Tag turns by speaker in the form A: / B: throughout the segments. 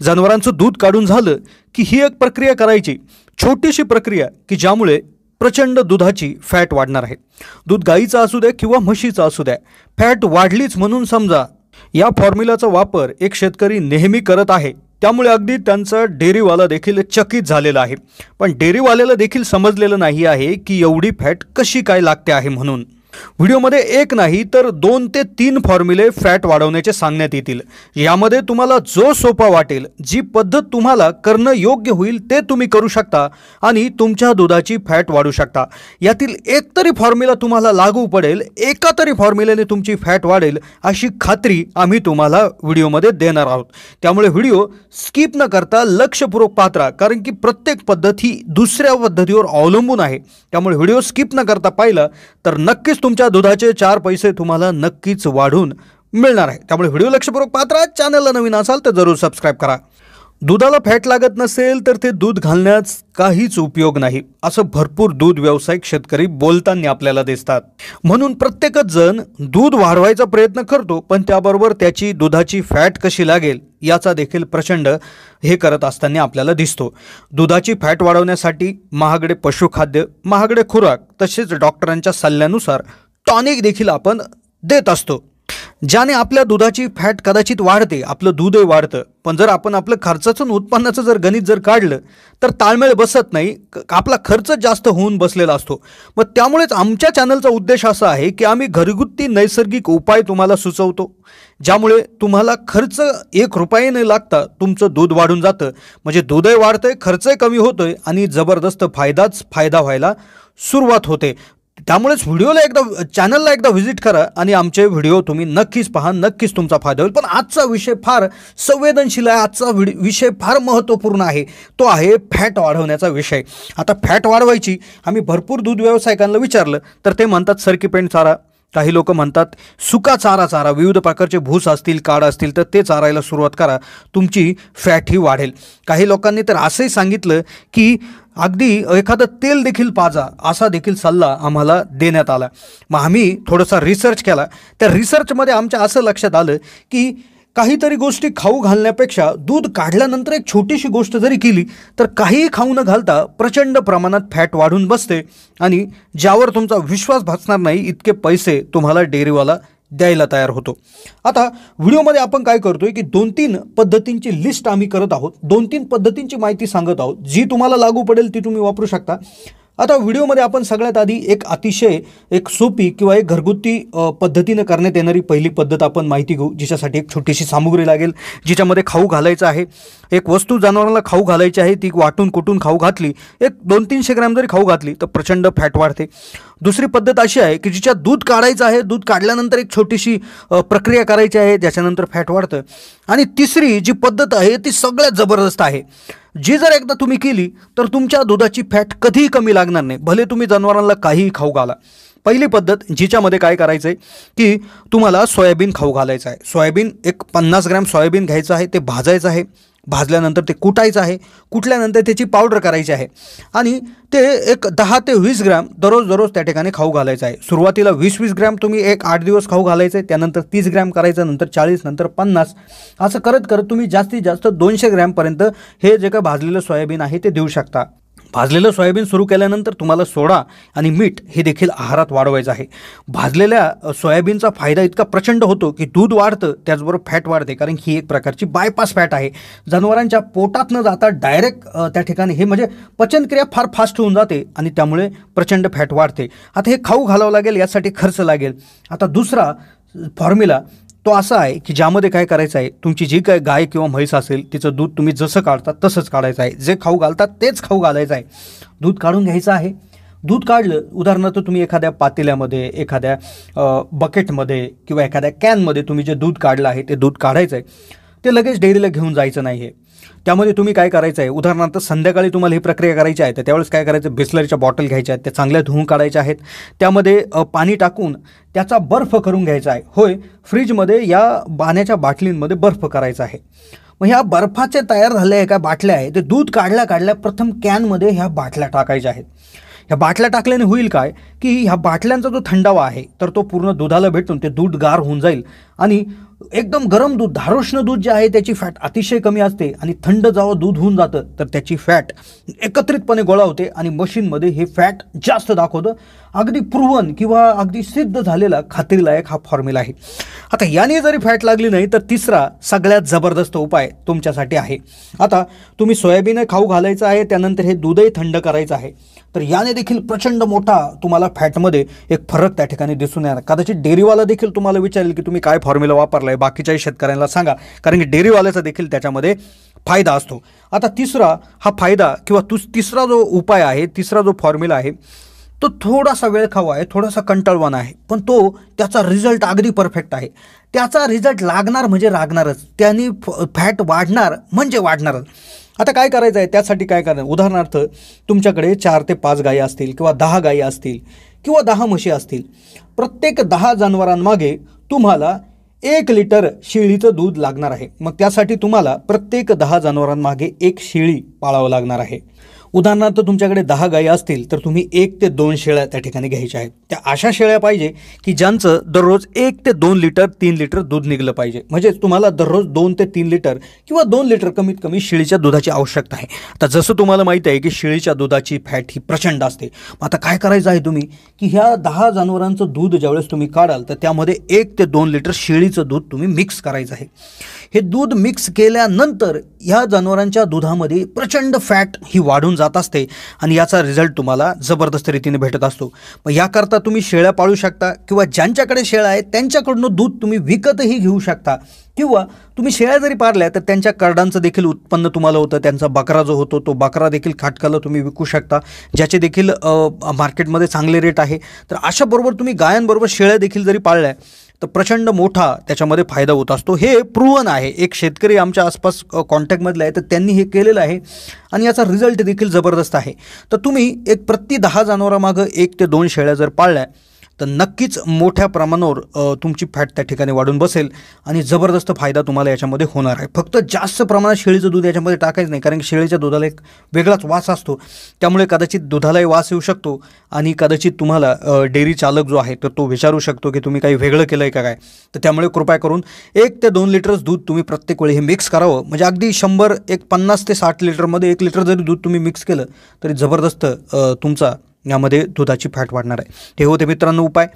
A: जनावरांचं दूध काढून झालं की ही एक प्रक्रिया करायची, छोटीशी प्रक्रिया की ज्यामुळे प्रचंड दुधाची फॅट वाढणार आहे। दूध गाईचं असू द्या किंवा म्हशीचं असू द्या, फॅट वाढलीच म्हणून समजा। या फॉर्म्युलाचा वापर एक शेतकरी नेहमी करत आहे, त्यामुळे अगदी त्यांचा डेअरीवाला देखील चकित झालेला आहे। पण डेअरीवाल्याला देखील समजलेलं नाही आहे की एवढी फॅट कशी काय लागते आहे म्हणून। व्हिडिओमध्ये एक नाही तर 2 ते 3 फॉर्म्युले फॅट वाढवण्याचे सांगण्यात येतील। यामध्ये तुम्हाला जो सोपा वाटेल, जी पद्धत तुम्हाला करणं योग्य होईल ते तुम्ही करू शकता आणि तुमच्या दुधाची फॅट वाढवू शकता। यातील एक तरी फॉर्म्युला तुम्हाला लागू पडेल, एका तरी फॉर्म्युल्याने तुमची फॅट वाढेल अशी खात्री आम्ही तुम्हाला व्हिडिओमध्ये देणार आहोत। त्यामुळे व्हिडिओ स्किप न करता लक्षपूर्वक पात्रा, कारण की प्रत्येक पद्धत ही दुसऱ्या पद्धतीवर अवलंबून आहे। त्यामुळे व्हिडिओ स्किप न करता पाहिला तर नक्कीच तुमच्या दुधाचे 4 पैसे तुम्हाला नक्कीच वाढून मिळणार आहे। त्यामुळे व्हिडिओ लक्षपूर्वक पात्रा, चॅनलला नवीन असाल तर जरूर सबस्क्राइब करा। दुधाला फॅट लागत नसेल तर ते दूध घालण्यास काहीच उपयोग नाही, असं भरपूर दूध व्यावसायिक शेतकरी बोलताना आपल्याला दिसतात। म्हणून प्रत्येकच जण दूध वाढवायचा प्रयत्न करतो, पण त्याबरोबर त्याची दुधाची फॅट कशी लागेल याचा देखील प्रचंड हे करत असताना आपल्याला दिसतो। दुधाची फॅट वाढवण्यासाठी महागडे पशुखाद्य, महागडे खुराक तसेच डॉक्टरांच्या सल्ल्यानुसार टॉनिक देखील आपण देत असतो, ज्याने आपल्या दुधाची फॅट कदाचित वाढते, आपलं दूधही वाढतं। पण जर आपण आपलं खर्चाचं आणि उत्पन्नाचं जर गणित जर काढलं तर ताळमेळ बसत नाही, आपला खर्च जास्त होऊन बसलेला असतो। मग त्यामुळेच आमच्या चॅनलचा उद्देश असा आहे की आम्ही घरगुती नैसर्गिक उपाय तुम्हाला सुचवतो, ज्यामुळे तुम्हाला खर्च 1 रुपया न लागता तुमचं दूध वाढून जातं। म्हणजे दूधही वाढतंय, खर्चही कमी होतोय आणि जबरदस्त फायदा व्हायला सुरुवात होते। त्यामुळेच व्हिडिओला चॅनलला एकदा व्हिजिट करा आणि आमचे व्हिडिओ तुम्ही नक्कीच पहा, नक्कीच तुमचा फायदा होईल। पण आजचा विषय फार संवेदनशील आहे, आजचा विषय फार महत्त्वपूर्ण आहे, तो आहे फॅट वाढवण्याचा विषय। आता फॅट वाढवायची आम्ही भरपूर दूध व्यावसायिकांना विचारलं तर ते म्हणतात सरकीपेंड चारा, काही लोक म्हणतात सुका चारा, विविध प्रकारचे भूस असतील, काड असतील तर ते चारायला सुरुवात करा, तुमची फॅट ही वाढेल। काही लोकांनी तर असंही सांगितलं की अगदी एखादं तेल देखील पाजा, असा देखील सल्ला आम्हाला देण्यात आला। मग आम्ही थोडासा रिसर्च केला, त्या रिसर्चमध्ये आमच्या असं लक्षात आलं की काहीतरी गोष्टी खाऊ घालण्यापेक्षा दूध काढल्यानंतर एक छोटीशी गोष्ट जरी केली तर काहीही खाऊ न घालता प्रचंड प्रमाणात फॅट वाढून बसते आणि ज्यावर तुमचा विश्वास बसणार नाही इतके पैसे तुम्हाला डेअरीवाला द्यायला तयार होतो। आता व्हिडिओमध्ये आपण काय करतोय की 2-3 पद्धतींची लिस्ट आम्ही करत आहोत, 2-3 पद्धतींची माहिती सांगत आहोत, जी तुम्हाला लागू पडेल ती तुम्ही वापरू शकता। आता व्हिडिओमध्ये आपण सगळ्यात आधी एक अतिशय सोपी किंवा एक घरगुती पद्धतीने करण्यात येणारी पहिली पद्धत आपण माहिती घेऊ, जिच्यासाठी एक छोटीशी सामुग्री लागेल, जिच्यामध्ये खाऊ घालायचं आहे। एक वस्तू जनावरांना खाऊ घालायची आहे, ती वाटून कुटून खाऊ घातली, एक 200-300 ग्रॅम जरी खाऊ घातली तर प्रचंड फॅट वाढते। दुसरी पद्धत अशी आहे की जिच्यात दूध काढायचं आहे, दूध काढल्यानंतर एक छोटीशी प्रक्रिया करायची आहे, ज्याच्यानंतर फॅट वाढतं। आणि तिसरी जी पद्धत आहे ती सगळ्यात जबरदस्त आहे, जी जर एकदा तुम्ही केली तर तुमच्या दुधाची फॅट कधीही कमी लागणार नाही, भले तुम्ही जनावरांना काहीही खाऊ घाला। पहिली पद्धत जिच्यामध्ये काय करायचं आहे की तुम्हाला सोयाबीन खाऊ घालायचं आहे। सोयाबीन एक 50 ग्रॅम सोयाबीन घ्यायचं आहे, ते भाजायचं आहे, भाजल्यानंतर ते कुटायचं आहे, कुटल्यानंतर त्याची पावडर करायची आहे आणि ते एक 10 ते 20 ग्रॅम दररोज त्या ठिकाणी खाऊ घालायचं आहे। सुरुवातीला 20-20 ग्रॅम तुम्ही एक 8 दिवस खाऊ घालायचं आहे, त्यानंतर 30 ग्रॅम करायचं, नंतर 40, नंतर 50, असं करत करत तुम्ही जास्तीत जास्त 200 ग्रॅमपर्यंत हे जे काय भाजलेलं सोयाबीन आहे ते देऊ शकता। भाजलेलं सोयाबीन सुरू केल्यानंतर तुम्हाला सोडा आणि मीठ हे देखील आहारात वाढवायचं आहे। भाजलेल्या सोयाबीनचा फायदा इतका प्रचंड होतो की दूध वाढतं, त्याचबरोबर फॅट वाढते, कारण ही एक प्रकारची बायपास फॅट आहे। जनावरांच्या पोटात न जाता डायरेक्ट त्या ठिकाणी हे म्हणजे पचनक्रिया फार फास्ट होऊन जाते आणि त्यामुळे प्रचंड फॅट वाढते। आता हे खाऊ घालावं लागेल, यासाठी खर्च लागेल। आता दुसरा फॉर्म्युला तो असा आहे की ज्यामध्ये काय करायचं आहे, तुमची जी काय गाय किंवा म्हैस असेल तिचं दूध तुम्ही जसं काढता तसंच काढायचं आहे, जे खाऊ घालतात तेच खाऊ घालायचं आहे। दूध काढून घ्यायचं आहे, दूध काढलं उदाहरणार्थ तुम्ही एखाद्या पातेल्यामध्ये, एखाद्या बकेटमध्ये किंवा एखाद्या कॅनमध्ये तुम्ही जे दूध काढलं आहे ते दूध काढायचं आहे, ते लगेच डेअरीला घेऊन जायचं नाही आहे। त्यामध्ये तुम्ही काय करायचं आहे, उदाहरणार्थ संध्याकाळी तुम्हाला ही प्रक्रिया करायची आहे तर त्यावेळेस काय करायचं, बिस्लरीच्या बॉटल घ्यायच्या आहेत, त्या चांगल्या धुवून काढायच्या आहेत, त्यामध्ये पाणी टाकून त्याचा बर्फ करून घ्यायचा आहे। होय, फ्रीजमध्ये या पाण्याच्या बाटलींमध्ये बर्फ करायचा आहे। मग ह्या बर्फाचे तयार झालेल्या एका बाटल्या आहे, ते दूध काढल्या प्रथम कॅनमध्ये ह्या बाटल्या टाकायच्या आहेत। ह्या बाटल्या टाकल्याने होईल काय की ह्या बाटल्यांचा जो थंडावा आहे तर तो पूर्ण दुधाला भेटून ते दूध गार होऊन जाईल आणि एकदम गरम दूध, धारोष्ण दूध जे आहे त्याची फॅट अतिशय कमी असते आणि थंड जेव्हा दूध होऊन जातं तर त्याची फॅट एकत्रितपणे गोळा होते आणि मशीनमध्ये हे फॅट जास्त दाखवतं. अगदी प्रूव्हन किंवा अगदी सिद्ध झालेला खात्रीलायक हा फॉर्म्युला आहे. आता याने जरी फॅट लागली नाही तर तिसरा सगळ्यात जबरदस्त उपाय तुमच्यासाठी आहे. आता तुम्ही सोयाबीन खाऊ घालायचं आहे, त्यानंतर हे दूधही थंड करायचं आहे, तर याने देखील प्रचंड मोठा तुम्हाला फॅटमध्ये एक फरक त्या ठिकाणी दिसून येणार. कदाचित डेअरीवाला देखील तुम्हाला विचारेल की तुम्ही काय फॉर्म्युला वापरलाय, बाकीच्याही शेतकऱ्यांना सांगा, कारण की डेअरीवाल्याचा देखील त्याच्यामध्ये फायदा असतो. आता तिसरा हा फायदा किंवा तिसरा जो उपाय आहे, तिसरा जो फॉर्म्युला आहे तो थोडासा वेळ खावा आहे, थोडासा कंटाळवाणा आहे, पण त्याचा रिझल्ट अगदी परफेक्ट आहे. त्याचा रिझल्ट लागणार म्हणजे लागणारच, त्याने फॅट वाढणार म्हणजे वाढणारच. आता काय करायचं आहे, त्यासाठी काय करणार, उदाहरणार्थ तुमच्याकडे 4 ते 5 गायी असतील किंवा 10 गायी असतील किंवा 10 म्हशी असतील. प्रत्येक 10 जनावरांमागे तुम्हाला 1 लिटर शेळीचं दूध लागणार आहे. मग त्यासाठी तुम्हाला प्रत्येक 10 जनावरांमागे 1 शेळी पाळावं लागणार आहे. उदाहरणार्थ तुमच्याकडे 10 गायी असतील तर तुम्ही 1 ते 2 शेळ्या त्या ठिकाणी घ्यायच्या आहेत. त्या अशा शेळ्या पाहिजे की ज्यांचं दररोज 1 ते 2 लिटर 3 लिटर दूध निघलं पाहिजे. म्हणजे तुम्हाला दररोज 2 ते 3 लिटर किंवा 2 लिटर कमीत कमी शेळीच्या दुधाची आवश्यकता आहे. आता जसं तुम्हाला माहीत आहे की शेळीच्या दुधाची फॅट ही प्रचंड असते. आता काय करायचं आहे तुम्ही की ह्या 10 जनावरांचं दूध ज्यावेळेस तुम्ही काढाल तर त्यामध्ये 1 ते 2 लिटर शेळीचं दूध तुम्ही मिक्स करायचं आहे. हे दूध मिक्स केल्यानंतर ह्या जनावरांच्या दुधामध्ये प्रचंड फॅट ही वाढून जात असते आणि याचा रिझल्ट तुम्हाला जबरदस्त रीतीने भेटत असतो. मग याकरता तुम्ही शेळ्या पाळू शकता किंवा ज्यांच्याकडे शेळ्या आहेत त्यांच्याकडून दूध तुम्ही विकतही घेऊ शकता, किंवा तुम्ही शेळ्या जरी पाळल्या तर त्यांच्या करडांचं देखील उत्पन्न तुम्हाला होतं. त्यांचा बकरा जो होतो तो बकरा देखील खाटकाला तुम्ही विकू शकता, ज्याचे देखील मार्केटमध्ये चांगले रेट आहे. तर अशाबरोबर तुम्ही गायांबरोबर शेळ्या देखील जरी पाळल्या तर प्रचंड मोठा त्याच्यामध्ये फायदा होत असतो. हे प्रूव्हन आहे. एक शेतकरी आमच्या आसपास कॉन्टॅक्टमधला आहे तर त्यांनी हे केलेलं आहे आणि याचा रिझल्ट देखील जबरदस्त आहे. तर तुम्ही एक प्रति 10 जनावरांमागं 1 ते 2 शेळ्या जर पाळल्या तर नक्कीच मोठ्या प्रमाणावर तुमची फॅट त्या ठिकाणी वाढून बसेल आणि जबरदस्त फायदा तुम्हाला याच्यामध्ये होणार आहे. फक्त जास्त प्रमाणात शेळीचं दूध याच्यामध्ये टाकायचं नाही, कारण की शेळीच्या दुधाला एक वेगळाच वास असतो, त्यामुळे कदाचित दुधालाही वास येऊ शकतो आणि कदाचित तुम्हाला डेअरी चालक जो आहे तर तो विचारू शकतो की तुम्ही काही वेगळं केलं आहे का काय. तर त्यामुळे कृपया करून 1 ते 2 लिटरच दूध तुम्ही प्रत्येक वेळी हे मिक्स करावं. म्हणजे अगदी 50 ते 60 लिटरमध्ये 1 लिटर जरी दूध तुम्ही मिक्स केलं तरी जबरदस्त तुमचा यामध्ये दुधाची फॅट वाढणार आहे. हे होते मित्रांनो उपाय.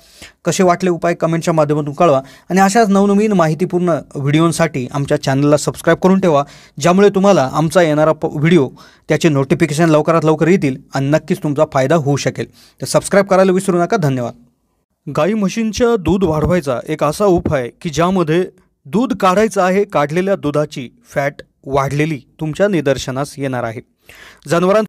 A: कसे वाटले उपाय कमेंटच्या माध्यमातून कळवा आणि अशाच नवनवीन माहितीपूर्ण व्हिडिओसाठी आमच्या चॅनलला सबस्क्राईब करून ठेवा, ज्यामुळे तुम्हाला आमचा येणारा व्हिडिओ त्याचे नोटिफिकेशन लवकरात लवकर येतील आणि नक्कीच तुमचा फायदा होऊ शकेल. तर सबस्क्राईब करायला विसरू नका. धन्यवाद. गाई म्हशींच्या दूध वाढवायचा एक असा उपाय की ज्यामध्ये दूध काढायचं आहे, काढलेल्या दुधाची फॅट वाढलेली तुमच्या निदर्शनास येणार आहे. जनावरांचं